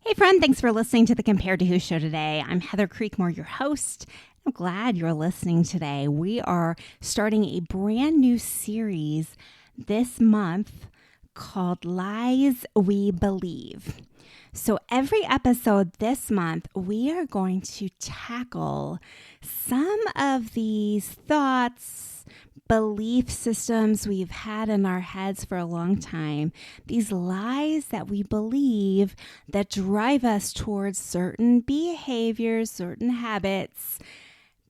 Hey friend, thanks for listening to the Compared to Who show today. I'm Heather Creekmore, your host. I'm glad you're listening today. We are starting a brand new series this month called Lies We Believe. So every episode this month, we are going to tackle some of these thoughts, belief systems we've had in our heads for a long time, these lies that we believe that drive us towards certain behaviors, certain habits,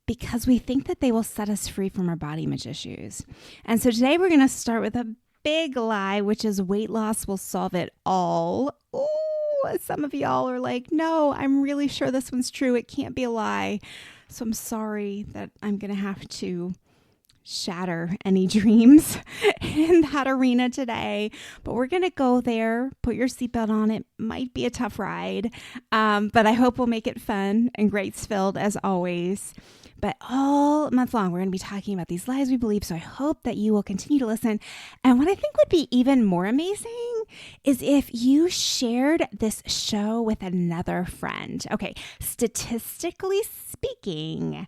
because we think that they will set us free from our body image issues. And so today we're going to start with a big lie, which is weight loss will solve it all. Ooh, some of y'all are like, no, I'm really sure this one's true. It can't be a lie. So I'm sorry that I'm going to have to shatter any dreams in that arena today, but we're going to go there. Put your seatbelt on. It might be a tough ride, but I hope we'll make it fun and grace-filled as always. But all month long, we're going to be talking about these lies we believe, so I hope that you will continue to listen. And what I think would be even more amazing is if you shared this show with another friend. Okay, statistically speaking,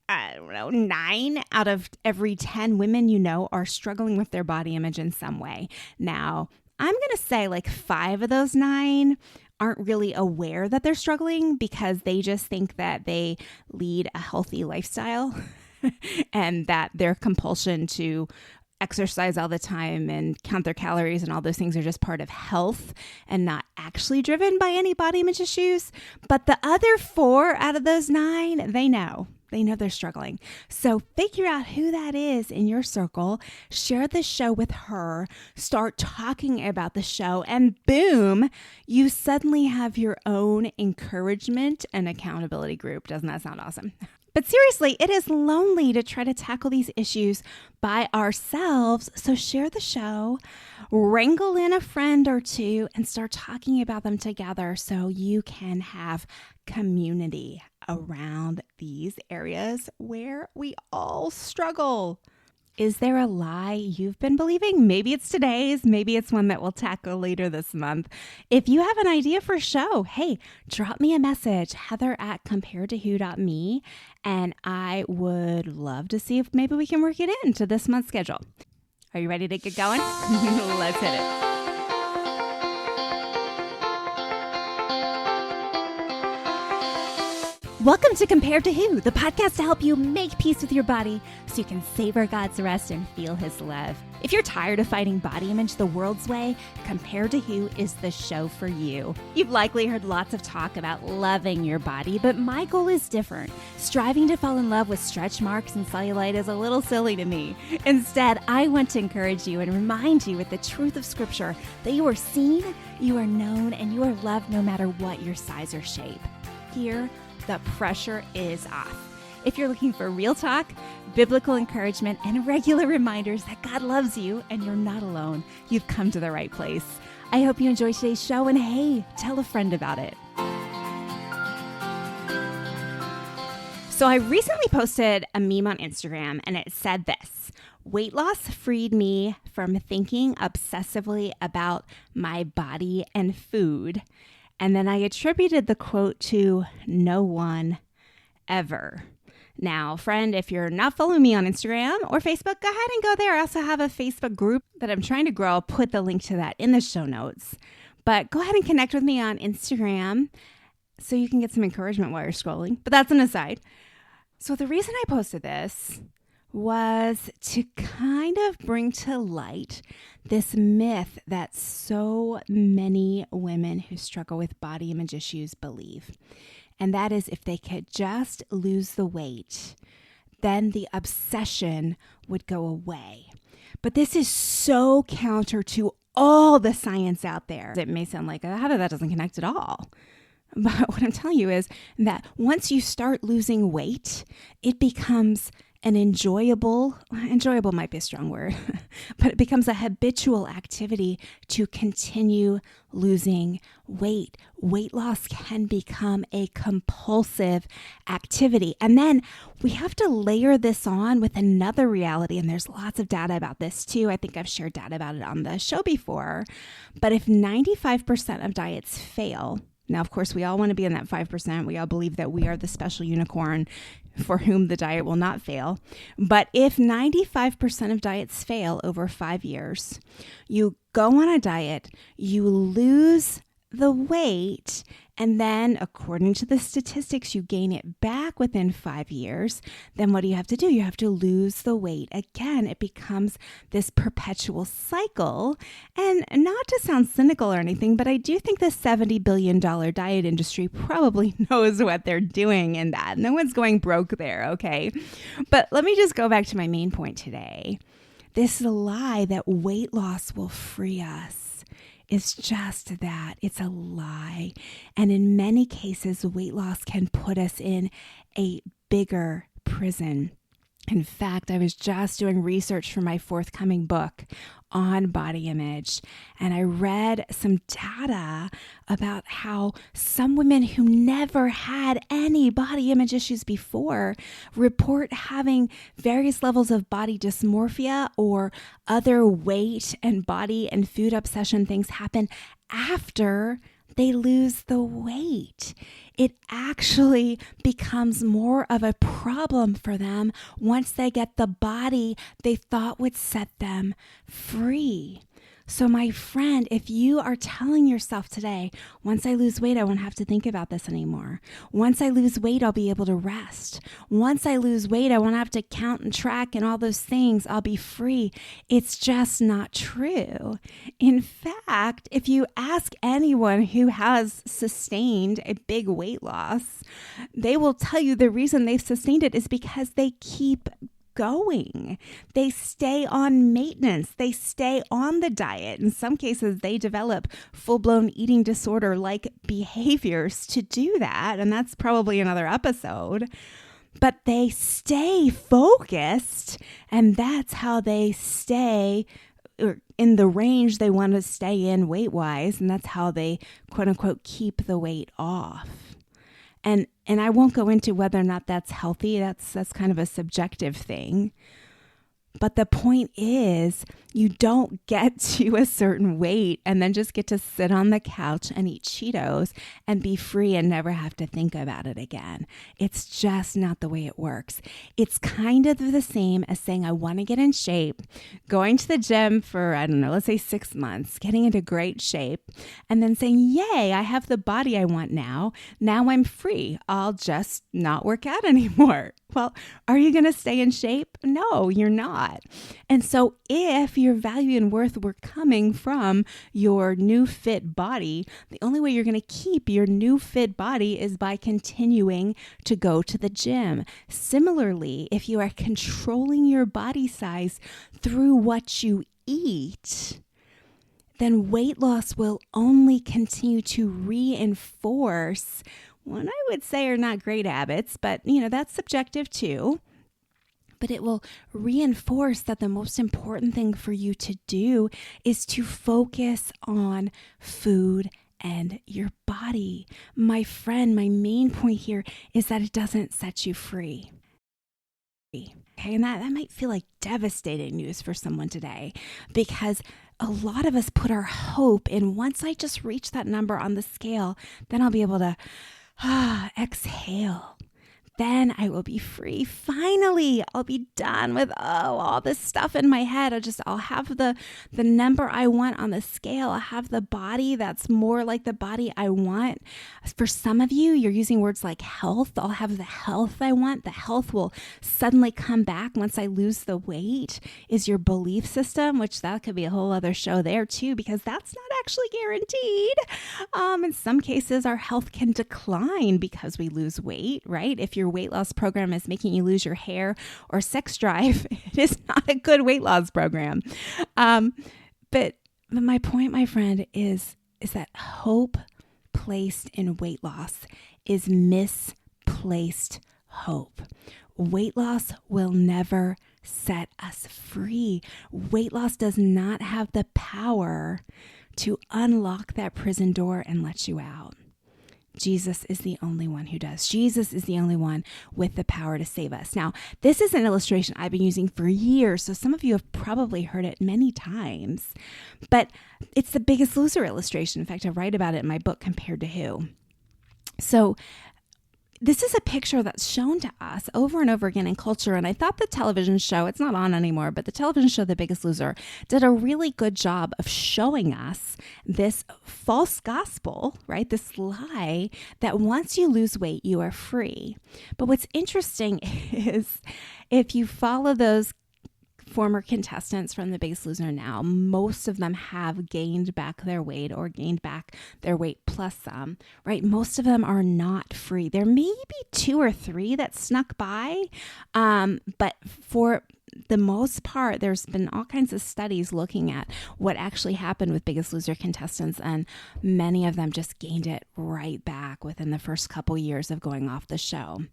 I don't know, 9 out of every 10 women you know are struggling with their body image in some way. Now, I'm going to say 5 of those 9 aren't really aware that they're struggling because they just think that they lead a healthy lifestyle and that their compulsion to exercise all the time and count their calories and all those things are just part of health and not actually driven by any body image issues. But the other 4 out of those 9, they know they're struggling. So figure out who that is in your circle, share the show with her, start talking about the show, and boom, you suddenly have your own encouragement and accountability group. Doesn't that sound awesome? But seriously, it is lonely to try to tackle these issues by ourselves. So share the show, wrangle in a friend or two, and start talking about them together so you can have community around these areas where we all struggle. Is there a lie you've been believing? Maybe it's today's, maybe it's one that we'll tackle later this month. If you have an idea for a show, hey, drop me a message, heather@comparedtowho.me, and I would love to see if maybe we can work it into this month's schedule. Are you ready to get going? Let's hit it. Welcome to Compared to Who, the podcast to help you make peace with your body so you can savor God's rest and feel His love. If you're tired of fighting body image the world's way, Compared to Who is the show for you. You've likely heard lots of talk about loving your body, but my goal is different. Striving to fall in love with stretch marks and cellulite is a little silly to me. Instead, I want to encourage you and remind you with the truth of Scripture that you are seen, you are known, and you are loved no matter what your size or shape. Here, the pressure is off. If you're looking for real talk, biblical encouragement, and regular reminders that God loves you and you're not alone, you've come to the right place. I hope you enjoy today's show, and hey, tell a friend about it. So I recently posted a meme on Instagram, and it said this: weight loss freed me from thinking obsessively about my body and food. And then I attributed the quote to no one ever. Now, friend, if you're not following me on Instagram or Facebook, go ahead and go there. I also have a Facebook group that I'm trying to grow. I'll put the link to that in the show notes. But go ahead and connect with me on Instagram so you can get some encouragement while you're scrolling. But that's an aside. So the reason I posted this was to kind of bring to light this myth that so many women who struggle with body image issues believe. And that is, if they could just lose the weight, then the obsession would go away. But this is so counter to all the science out there. It may sound like, how that doesn't connect at all. But what I'm telling you is that once you start losing weight, it becomes an enjoyable might be a strong word, but it becomes a habitual activity to continue losing weight. Weight loss can become a compulsive activity. And then we have to layer this on with another reality. And there's lots of data about this too. I think I've shared data about it on the show before. But if 95% of diets fail, now, of course, we all want to be in that 5%. We all believe that we are the special unicorn for whom the diet will not fail. But if 95% of diets fail over 5 years, you go on a diet, you lose the weight, and then according to the statistics, you gain it back within 5 years, then what do you have to do? You have to lose the weight again. It becomes this perpetual cycle. And not to sound cynical or anything, but I do think the $70 billion diet industry probably knows what they're doing in that. No one's going broke there, okay? But let me just go back to my main point today. This lie that weight loss will free us. It's just that. It's a lie. And in many cases, weight loss can put us in a bigger prison. In fact, I was just doing research for my forthcoming book on body image, and I read some data about how some women who never had any body image issues before report having various levels of body dysmorphia or other weight and body and food obsession things happen after they lose the weight. It actually becomes more of a problem for them once they get the body they thought would set them free. So my friend, if you are telling yourself today, once I lose weight, I won't have to think about this anymore. Once I lose weight, I'll be able to rest. Once I lose weight, I won't have to count and track and all those things. I'll be free. It's just not true. In fact, if you ask anyone who has sustained a big weight loss, they will tell you the reason they've sustained it is because they keep going. They stay on maintenance. They stay on the diet. In some cases, they develop full-blown eating disorder-like behaviors to do that. And that's probably another episode. But they stay focused, and that's how they stay in the range they want to stay in weight-wise. And that's how they, quote unquote, keep the weight off. And I won't go into whether or not that's healthy. That's kind of a subjective thing. But the point is, you don't get to a certain weight and then just get to sit on the couch and eat Cheetos and be free and never have to think about it again. It's just not the way it works. It's kind of the same as saying, I want to get in shape, going to the gym for, I don't know, let's say 6 months, getting into great shape, and then saying, yay, I have the body I want now. Now I'm free. I'll just not work out anymore. Well, are you going to stay in shape? No, you're not. And so if your value and worth were coming from your new fit body, the only way you're going to keep your new fit body is by continuing to go to the gym. Similarly, if you are controlling your body size through what you eat, then weight loss will only continue to reinforce what I would say are not great habits, but that's subjective too. But it will reinforce that the most important thing for you to do is to focus on food and your body. My friend, my main point here is that it doesn't set you free. Okay, and that might feel like devastating news for someone today, because a lot of us put our hope in, once I just reach that number on the scale, then I'll be able to exhale. Then I will be free. Finally, I'll be done with all this stuff in my head. I'll have the number I want on the scale. I'll have the body that's more like the body I want. For some of you, you're using words like health. I'll have the health I want. The health will suddenly come back once I lose the weight, is your belief system, which that could be a whole other show there too, because that's not actually guaranteed. In some cases, our health can decline because we lose weight, right? If your weight loss program is making you lose your hair or sex drive, it is not a good weight loss program. But my point, my friend, is that hope placed in weight loss is misplaced hope. Weight loss will never set us free. Weight loss does not have the power to unlock that prison door and let you out. Jesus is the only one who does. Jesus is the only one with the power to save us. Now, this is an illustration I've been using for years, so some of you have probably heard it many times, but it's the Biggest Loser illustration. In fact, I write about it in my book, Compared to Who. So this is a picture that's shown to us over and over again in culture. And I thought the television show, it's not on anymore, but the television show, The Biggest Loser, did a really good job of showing us this false gospel, right? This lie that once you lose weight, you are free. But what's interesting is if you follow those former contestants from The Biggest Loser now, most of them have gained back their weight or gained back their weight plus some, right? Most of them are not free. There may be 2 or 3 that snuck by, but for the most part, there's been all kinds of studies looking at what actually happened with Biggest Loser contestants, and many of them just gained it right back within the first couple years of going off the show.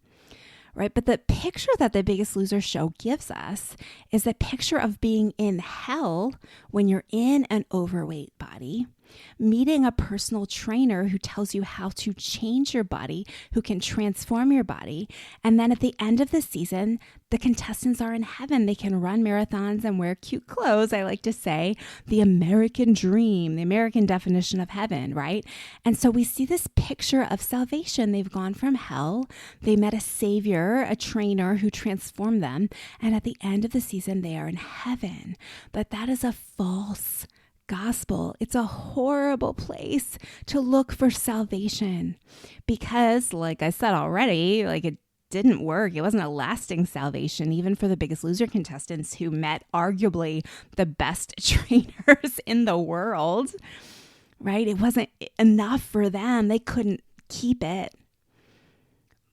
Right? But the picture that The Biggest Loser show gives us is a picture of being in hell when you're in an overweight body, meeting a personal trainer who tells you how to change your body, who can transform your body. And then at the end of the season, the contestants are in heaven. They can run marathons and wear cute clothes. I like to say the American dream, the American definition of heaven, right? And so we see this picture of salvation. They've gone from hell. They met a savior, a trainer who transformed them. And at the end of the season, they are in heaven. But that is a false gospel. It's a horrible place to look for salvation because, like I said already, it didn't work. It wasn't a lasting salvation, even for the Biggest Loser contestants who met arguably the best trainers in the world, right? It wasn't enough for them. They couldn't keep it.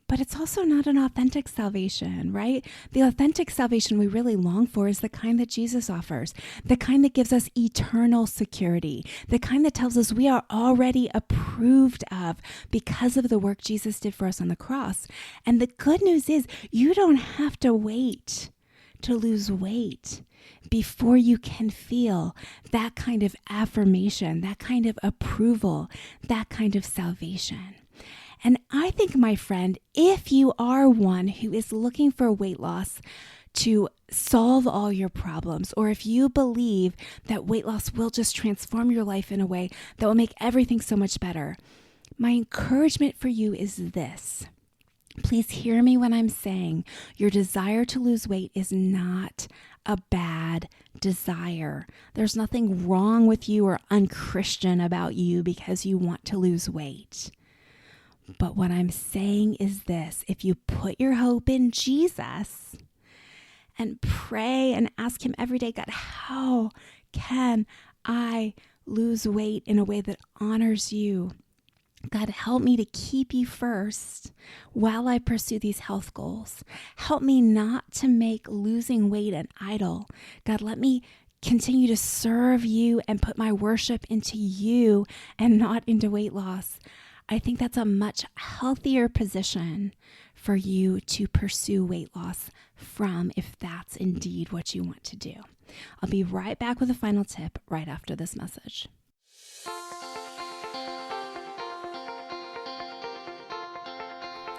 But it's also not an authentic salvation, right? The authentic salvation we really long for is the kind that Jesus offers, the kind that gives us eternal security, the kind that tells us we are already approved of because of the work Jesus did for us on the cross. And the good news is you don't have to wait to lose weight before you can feel that kind of affirmation, that kind of approval, that kind of salvation. And I think, my friend, if you are one who is looking for weight loss to solve all your problems, or if you believe that weight loss will just transform your life in a way that will make everything so much better, my encouragement for you is this. Please hear me when I'm saying your desire to lose weight is not a bad desire. There's nothing wrong with you or unchristian about you because you want to lose weight. But what I'm saying is this: if you put your hope in Jesus and pray and ask him every day, God, how can I lose weight in a way that honors you? God, help me to keep you first while I pursue these health goals. Help me not to make losing weight an idol. God, let me continue to serve you and put my worship into you and not into weight loss. I think that's a much healthier position for you to pursue weight loss from, if that's indeed what you want to do. I'll be right back with a final tip right after this message.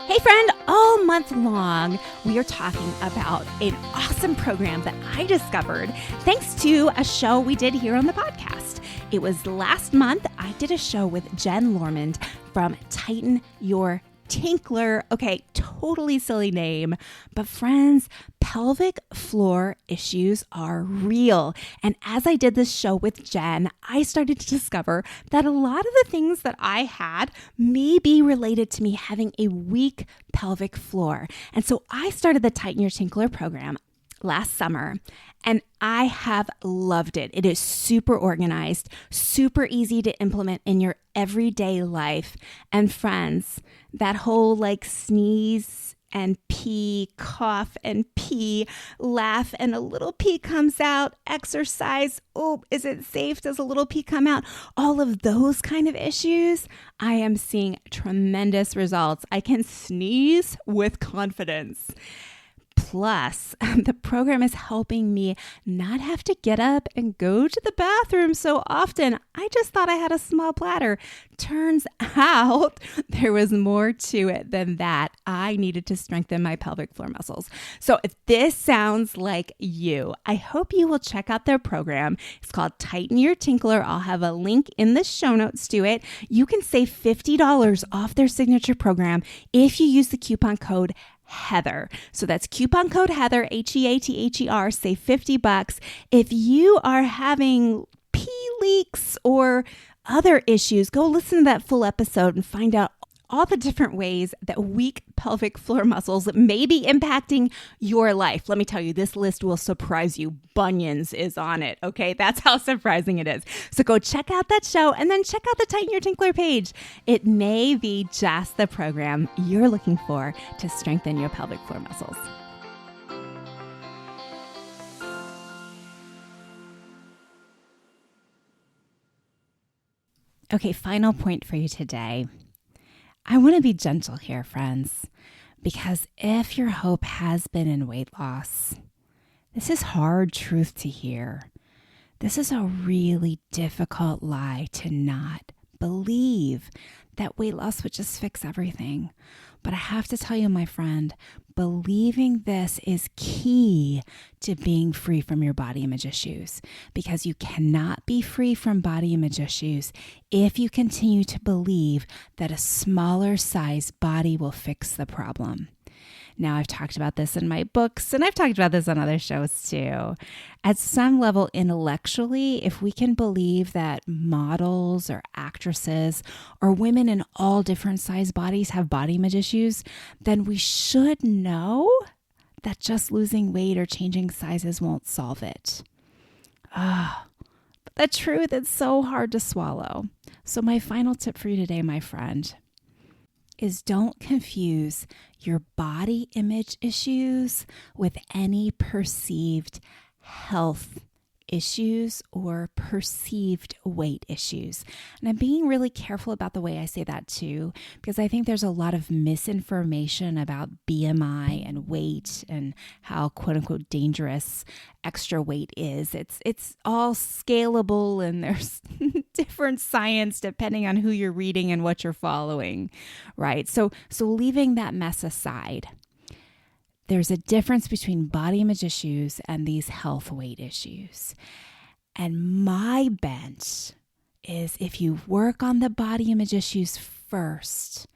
Hey friend, all month long, we are talking about an awesome program that I discovered thanks to a show we did here on the podcast. It was last month. I did a show with Jen Lormond from Tighten Your Tinkler. Okay, totally silly name. But friends, pelvic floor issues are real. And as I did this show with Jen, I started to discover that a lot of the things that I had may be related to me having a weak pelvic floor. And so I started the Tighten Your Tinkler program last summer, and I have loved it. It is super organized, super easy to implement in your everyday life. And friends, that whole sneeze and pee, cough and pee, laugh and a little pee comes out, exercise, oh, is it safe? Does a little pee come out? All of those kind of issues, I am seeing tremendous results. I can sneeze with confidence. Plus, the program is helping me not have to get up and go to the bathroom so often. I just thought I had a small bladder. Turns out there was more to it than that. I needed to strengthen my pelvic floor muscles. So if this sounds like you, I hope you will check out their program. It's called Tighten Your Tinkler. I'll have a link in the show notes to it. You can save $50 off their signature program if you use the coupon code Heather. So that's coupon code Heather, HEATHER, save $50. If you are having pee leaks or other issues, go listen to that full episode and find out all the different ways that weak pelvic floor muscles may be impacting your life. Let me tell you, this list will surprise you. Bunions is on it, okay? That's how surprising it is. So go check out that show and then check out the Tighten Your Tinkler page. It may be just the program you're looking for to strengthen your pelvic floor muscles. Okay, final point for you today. I want to be gentle here, friends, because if your hope has been in weight loss, this is hard truth to hear. This is a really difficult lie to not believe that weight loss would just fix everything. But I have to tell you, my friend, believing this is key to being free from your body image issues, because you cannot be free from body image issues if you continue to believe that a smaller size body will fix the problem. Now, I've talked about this in my books, and I've talked about this on other shows too. At some level, intellectually, if we can believe that models or actresses or women in all different size bodies have body image issues, then we should know that just losing weight or changing sizes won't solve it. But the truth is so hard to swallow. So my final tip for you today, my friend, is don't confuse your body image issues with any perceived health issues or perceived weight issues. And I'm being really careful about the way I say that too, because I think there's a lot of misinformation about BMI and weight and how quote unquote dangerous extra weight is. It's all scalable, and there's different science depending on who you're reading and what you're following, right? So leaving that mess aside, there's a difference between body image issues and these health weight issues. And my bent is if you work on the body image issues first,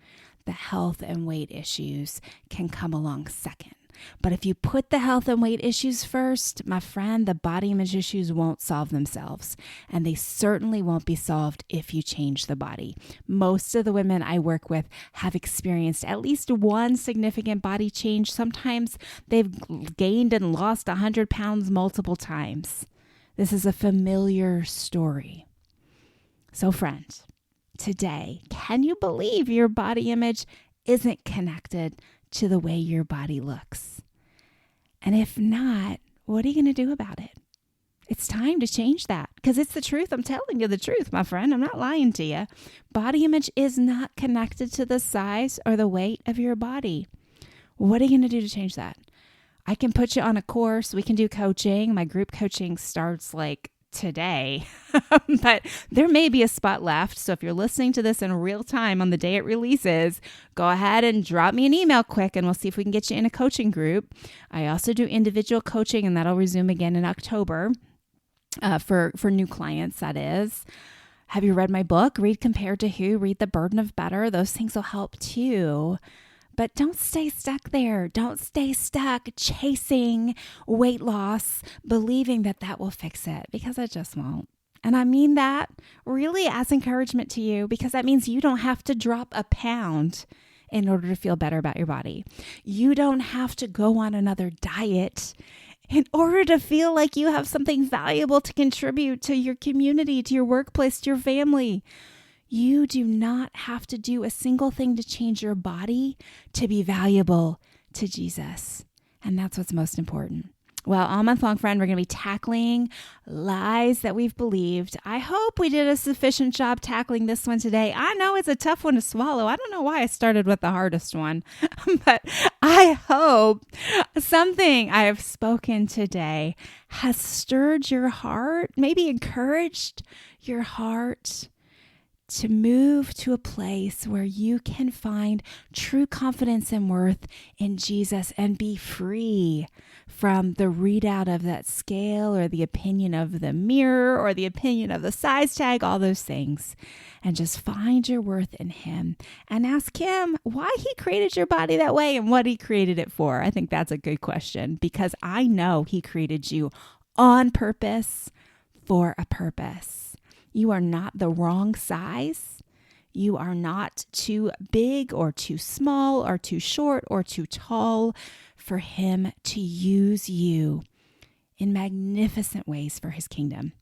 the health and weight issues can come along second. But if you put the health and weight issues first, my friend, the body image issues won't solve themselves. And they certainly won't be solved if you change the body. Most of the women I work with have experienced at least one significant body change. Sometimes they've gained and lost 100 pounds multiple times. This is a familiar story. So friend, today, can you believe your body image isn't connected to the way your body looks? And if not, what are you going to do about it? It's time to change that, because it's the truth. I'm telling you the truth, my friend. I'm not lying to you. Body image is not connected to the size or the weight of your body. What are you going to do to change that? I can put you on a course. We can do coaching. My group coaching starts like today, but there may be a spot left. So if you're listening to this in real time on the day it releases, go ahead and drop me an email quick and we'll see if we can get you in a coaching group. I also do individual coaching, and that'll resume again in October for new clients, that is. Have you read my book? Read Compared to Who, read The Burden of Better. Those things will help too. But don't stay stuck there. Don't stay stuck chasing weight loss, believing that that will fix it, because it just won't. And I mean that really as encouragement to you, because that means you don't have to drop a pound in order to feel better about your body. You don't have to go on another diet in order to feel like you have something valuable to contribute to your community, to your workplace, to your family. You do not have to do a single thing to change your body to be valuable to Jesus. And that's what's most important. Well, all month long, friend, we're going to be tackling lies that we've believed. I hope we did a sufficient job tackling this one today. I know it's a tough one to swallow. I don't know why I started with the hardest one, but I hope something I have spoken today has stirred your heart, maybe encouraged your heart to move to a place where you can find true confidence and worth in Jesus and be free from the readout of that scale or the opinion of the mirror or the opinion of the size tag, all those things, and just find your worth in Him and ask Him why He created your body that way and what He created it for. I think that's a good question because I know He created you on purpose for a purpose. You are not the wrong size. You are not too big or too small or too short or too tall for Him to use you in magnificent ways for His kingdom.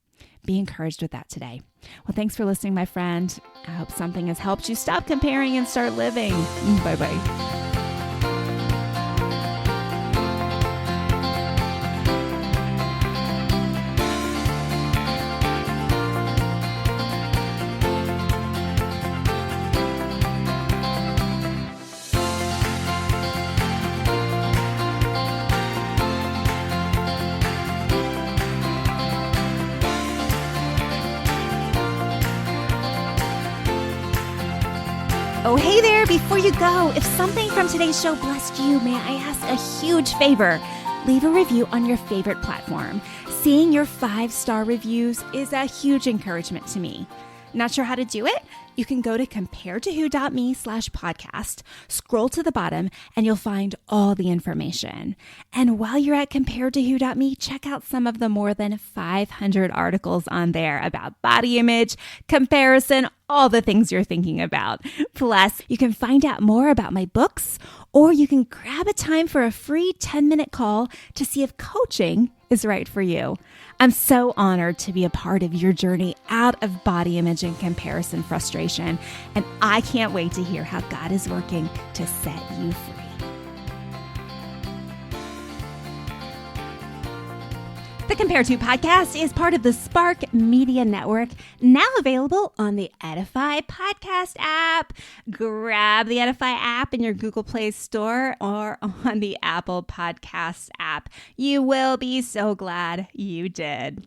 Be encouraged with that today. Well, thanks for listening, my friend. I hope something has helped you stop comparing and start living. Bye-bye. Oh, hey there, before you go, if something from today's show blessed you, may I ask a huge favor? Leave a review on your favorite platform. Seeing your 5-star reviews is a huge encouragement to me. Not sure how to do it? You can go to comparetowho.me/podcast, scroll to the bottom, and you'll find all the information. And while you're at comparetowho.me, check out some of the more than 500 articles on there about body image, comparison, all the things you're thinking about. Plus, you can find out more about my books, or you can grab a time for a free 10-minute call to see if coaching is right for you. I'm so honored to be a part of your journey out of body image and comparison frustration, and I can't wait to hear how God is working to set you free. The Compare To podcast is part of the Spark Media Network, now available on the Edify podcast app. Grab the Edify app in your Google Play Store or on the Apple Podcast app. You will be so glad you did.